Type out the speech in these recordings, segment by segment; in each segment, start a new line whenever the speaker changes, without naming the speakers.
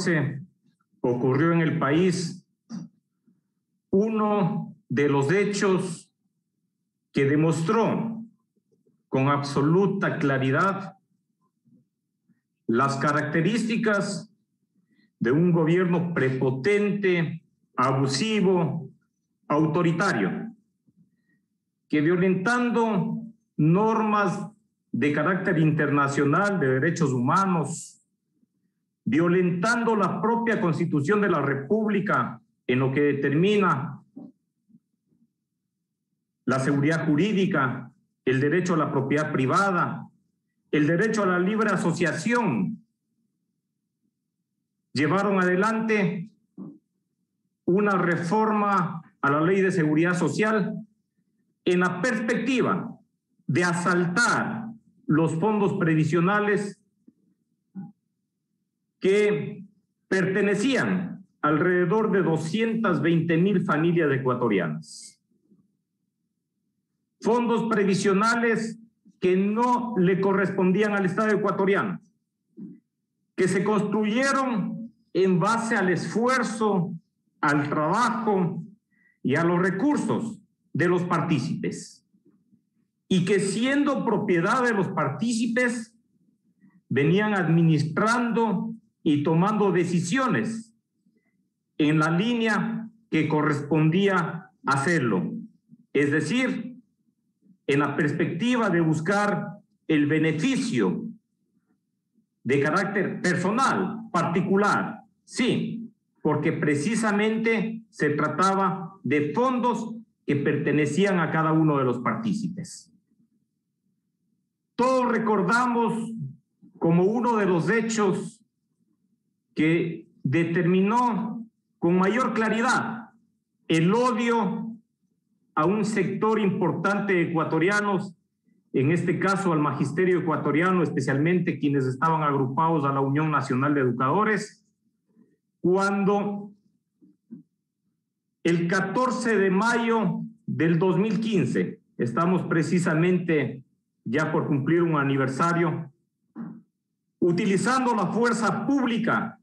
2014 ocurrió en el país uno de los hechos que demostró con absoluta claridad las características de un gobierno prepotente, abusivo, autoritario, que violentando normas de carácter internacional de derechos humanos, violentando la propia Constitución de la República en lo que determina la seguridad jurídica, el derecho a la propiedad privada, el derecho a la libre asociación, llevaron adelante una reforma a la Ley de Seguridad Social en la perspectiva de asaltar los fondos previsionales que pertenecían alrededor de 220,000 familias ecuatorianas. Fondos previsionales que no le correspondían al Estado ecuatoriano, que se construyeron en base al esfuerzo, al trabajo y a los recursos de los partícipes, y que siendo propiedad de los partícipes venían administrando y tomando decisiones en la línea que correspondía hacerlo, es decir, en la perspectiva de buscar el beneficio de carácter personal, particular, sí, porque precisamente se trataba de fondos que pertenecían a cada uno de los partícipes. Todos recordamos como uno de los hechos que determinó con mayor claridad el odio a un sector importante de ecuatorianos, en este caso al magisterio ecuatoriano, especialmente quienes estaban agrupados a la Unión Nacional de Educadores, cuando el 14 de mayo del 2015, estamos precisamente ya por cumplir un aniversario, utilizando la fuerza pública,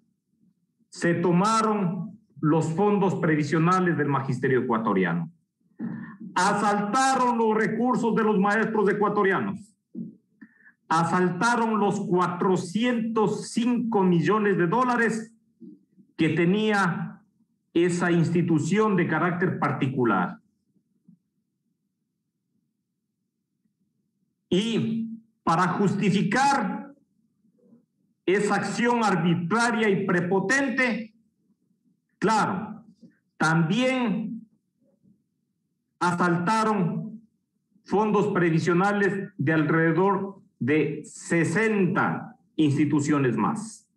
se tomaron los fondos previsionales del magisterio ecuatoriano. Asaltaron los recursos de los maestros ecuatorianos. Asaltaron los 405 millones de dólares que tenía esa institución de carácter particular. Y para justificar esa acción arbitraria y prepotente, claro, también asaltaron fondos previsionales de alrededor de 60 instituciones más,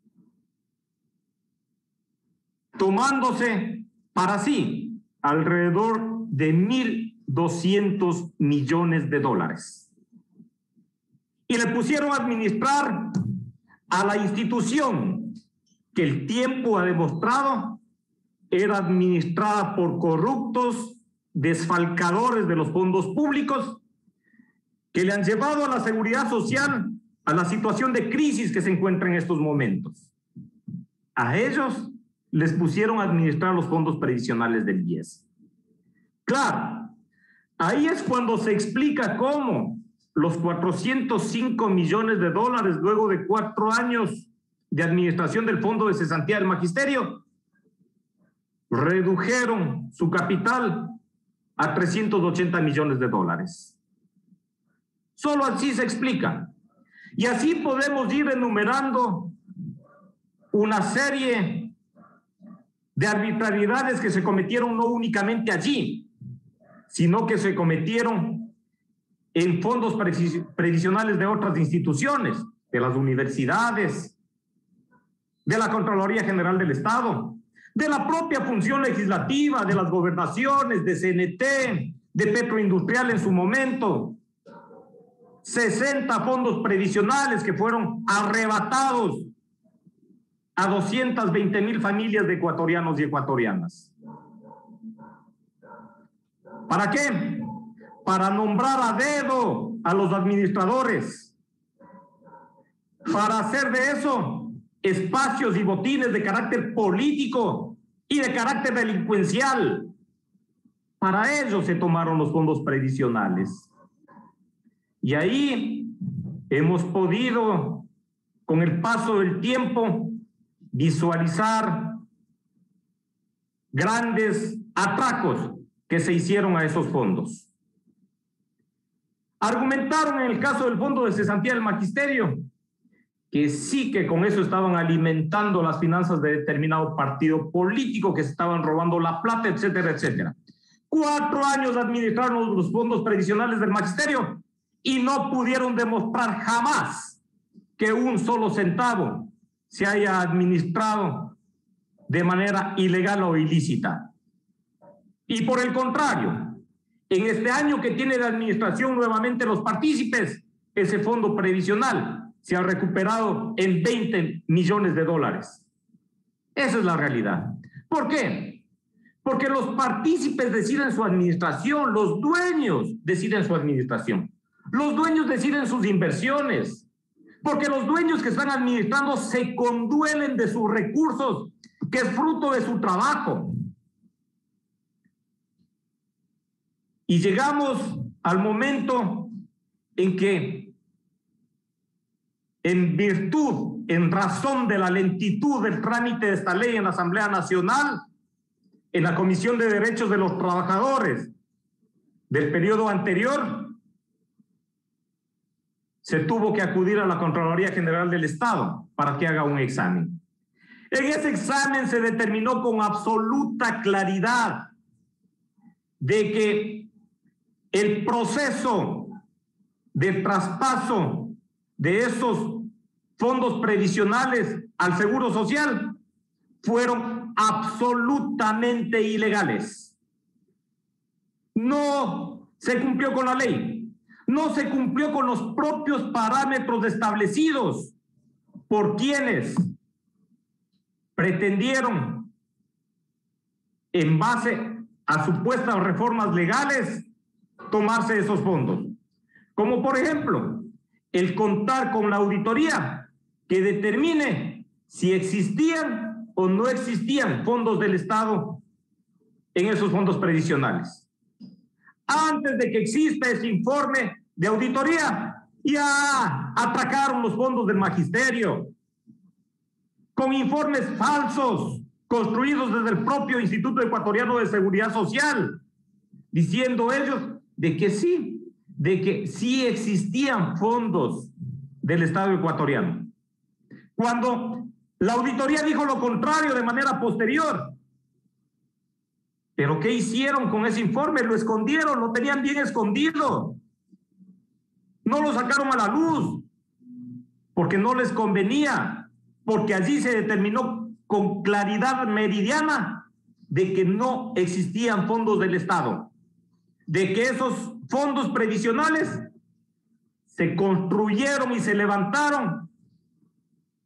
tomándose para sí alrededor de 1.200 millones de dólares. Y le pusieron a administrar a la institución que el tiempo ha demostrado era administrada por corruptos, desfalcadores de los fondos públicos, que le han llevado a la seguridad social a la situación de crisis que se encuentra en estos momentos. A ellos les pusieron a administrar los fondos previsionales del IES. Claro, ahí es cuando se explica cómo los 405 millones de dólares, luego de 4 años de administración del Fondo de Cesantía del Magisterio, redujeron su capital a 380 millones de dólares. Solo así se explica. Y así podemos ir enumerando una serie de arbitrariedades que se cometieron no únicamente allí, sino que se cometieron en fondos previsionales de otras instituciones, de las universidades, de la Contraloría General del Estado, de la propia función legislativa, de las gobernaciones, de CNT, de Petroindustrial en su momento. 60 fondos previsionales que fueron arrebatados a 220,000 familias de ecuatorianos y ecuatorianas. ¿Para qué? Para nombrar a dedo a los administradores. Para hacer de eso espacios y botines de carácter político y de carácter delincuencial. Para ello se tomaron los fondos previsionales. Y ahí hemos podido, con el paso del tiempo, visualizar grandes atracos que se hicieron a esos fondos. Argumentaron en el caso del Fondo de Cesantía del Magisterio que sí, que con eso estaban alimentando las finanzas de determinado partido político, que se estaban robando la plata, etcétera, etcétera. 4 años administraron los fondos previsionales del magisterio y no pudieron demostrar jamás que un solo centavo se haya administrado de manera ilegal o ilícita. Y por el contrario, en este año que tiene de administración nuevamente los partícipes, ese fondo previsional se ha recuperado en 20 millones de dólares. Esa es la realidad. ¿Por qué? Porque los partícipes deciden su administración, los dueños deciden su administración, los dueños deciden sus inversiones, porque los dueños que están administrando se conduelen de sus recursos, que es fruto de su trabajo. Y llegamos al momento en que, en virtud, en razón de la lentitud del trámite de esta ley en la Asamblea Nacional, en la Comisión de Derechos de los Trabajadores del periodo anterior, se tuvo que acudir a la Contraloría General del Estado para que haga un examen. En ese examen se determinó con absoluta claridad de que el proceso de traspaso de esos fondos previsionales al Seguro Social fueron absolutamente ilegales. No se cumplió con la ley, no se cumplió con los propios parámetros establecidos por quienes pretendieron, en base a supuestas reformas legales, tomarse esos fondos. Como por ejemplo, el contar con la auditoría que determine si existían o no existían fondos del Estado en esos fondos previsionales. Antes de que exista ese informe de auditoría, ya atracaron los fondos del magisterio con informes falsos construidos desde el propio Instituto Ecuatoriano de Seguridad Social, diciendo ellos de que sí existían fondos del Estado ecuatoriano, cuando la auditoría dijo lo contrario de manera posterior. ¿Pero qué hicieron con ese informe? Lo escondieron, lo tenían bien escondido. No lo sacaron a la luz porque no les convenía, porque allí se determinó con claridad meridiana de que no existían fondos del Estado, de que esos fondos previsionales se construyeron y se levantaron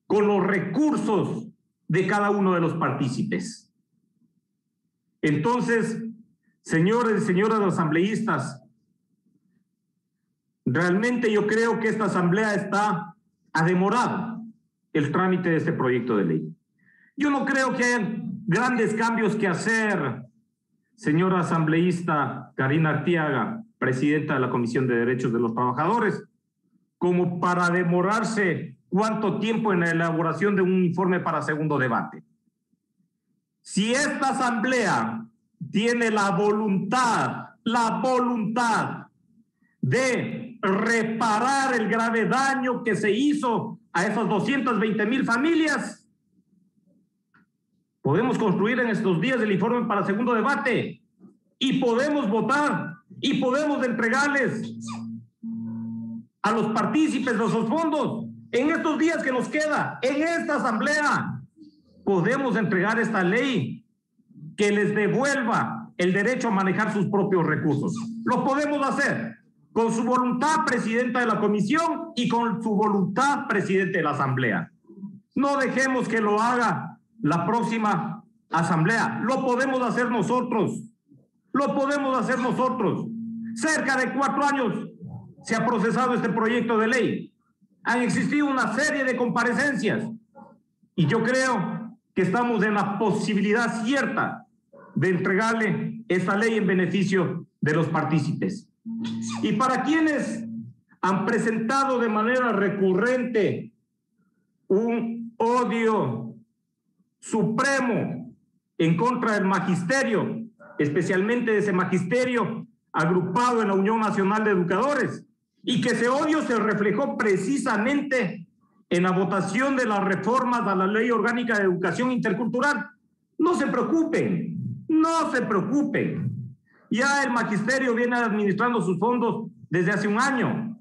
con los recursos de cada uno de los partícipes. Entonces, señores y señoras asambleístas, realmente yo creo que esta asamblea ha demorado el trámite de este proyecto de ley. Yo no creo que haya grandes cambios que hacer, señora asambleísta Karina Arteaga, presidenta de la Comisión de Derechos de los Trabajadores, como para demorarse cuánto tiempo en la elaboración de un informe para segundo debate. Si esta asamblea tiene la voluntad de reparar el grave daño que se hizo a esas 220,000 familias, podemos construir en estos días el informe para segundo debate y podemos votar y podemos entregarles a los partícipes de esos fondos en estos días que nos queda, en esta asamblea. Podemos entregar esta ley que les devuelva el derecho a manejar sus propios recursos. Lo podemos hacer con su voluntad, presidenta de la comisión, y con su voluntad, presidente de la asamblea. No dejemos que lo haga la próxima asamblea. Lo podemos hacer nosotros. Lo podemos hacer nosotros. Cerca de 4 años se ha procesado este proyecto de ley. Han existido una serie de comparecencias. Y yo creo que estamos en la posibilidad cierta de entregarle esta ley en beneficio de los partícipes. Y para quienes han presentado de manera recurrente un odio supremo en contra del magisterio, especialmente de ese magisterio agrupado en la Unión Nacional de Educadores, y que ese odio se reflejó precisamente en la votación de las reformas a la Ley Orgánica de Educación Intercultural. No se preocupen, no se preocupen. Ya el magisterio viene administrando sus fondos desde hace un año.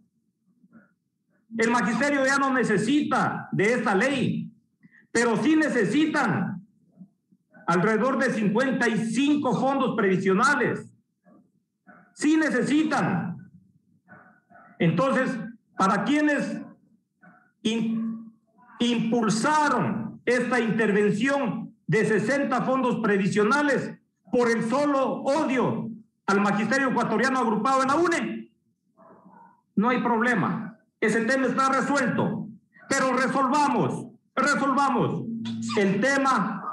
El magisterio ya no necesita de esta ley, pero sí necesitan alrededor de 55 fondos previsionales. Sí necesitan. Entonces, para quienes impulsaron esta intervención de 60 fondos previsionales por el solo odio al magisterio ecuatoriano agrupado en la UNE, no hay problema. Ese tema está resuelto. Pero resolvamos el tema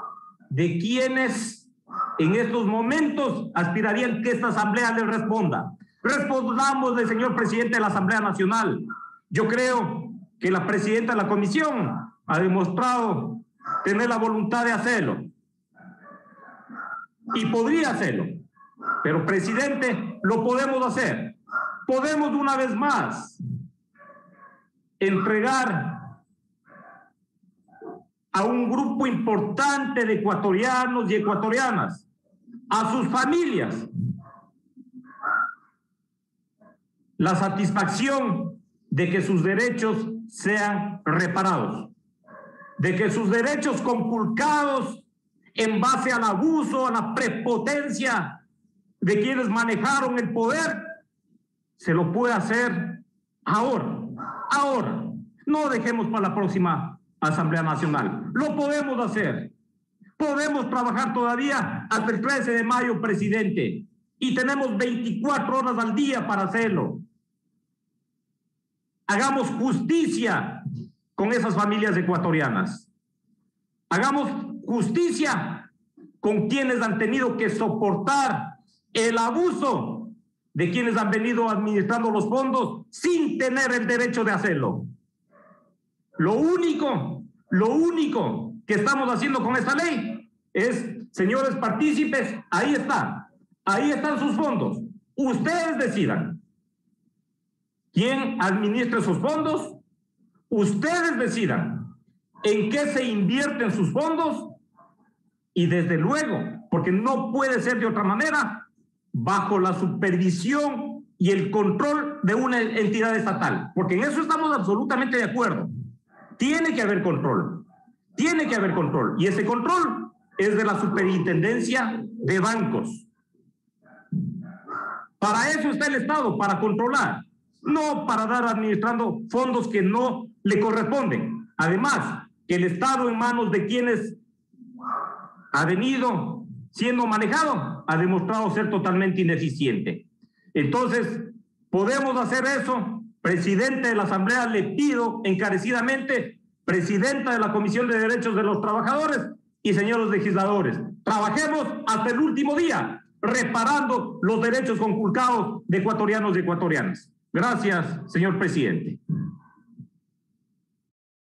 de quienes en estos momentos aspirarían que esta asamblea les responda. Respondamos, señor presidente de la Asamblea Nacional. Yo creo que la presidenta de la comisión ha demostrado tener la voluntad de hacerlo. Y podría hacerlo. Pero, presidente, lo podemos hacer. Podemos una vez más entregar a un grupo importante de ecuatorianos y ecuatorianas, a sus familias, la satisfacción de que sus derechos sean reparados, de que sus derechos conculcados en base al abuso, a la prepotencia de quienes manejaron el poder, se lo puede hacer ahora. No dejemos para la próxima Asamblea Nacional. Lo podemos hacer. Podemos trabajar todavía hasta el 13 de mayo, presidente, y tenemos 24 horas al día para hacerlo. Hagamos justicia con esas familias ecuatorianas. Hagamos justicia con quienes han tenido que soportar el abuso de quienes han venido administrando los fondos sin tener el derecho de hacerlo. Lo único que estamos haciendo con esta ley es, señores partícipes, ahí están sus fondos. Ustedes decidan quién administra esos fondos, ustedes decidan en qué se invierten sus fondos y desde luego, porque no puede ser de otra manera, bajo la supervisión y el control de una entidad estatal, porque en eso estamos absolutamente de acuerdo. Tiene que haber control, y ese control es de la Superintendencia de Bancos. Para eso está el Estado, para controlar, no para dar administrando fondos que no le corresponden. Además, que el Estado en manos de quienes ha venido siendo manejado ha demostrado ser totalmente ineficiente. Entonces, podemos hacer eso. Presidente de la Asamblea, le pido encarecidamente, presidenta de la Comisión de Derechos de los Trabajadores y señores legisladores, trabajemos hasta el último día, reparando los derechos conculcados de ecuatorianos y ecuatorianas. Gracias, señor presidente.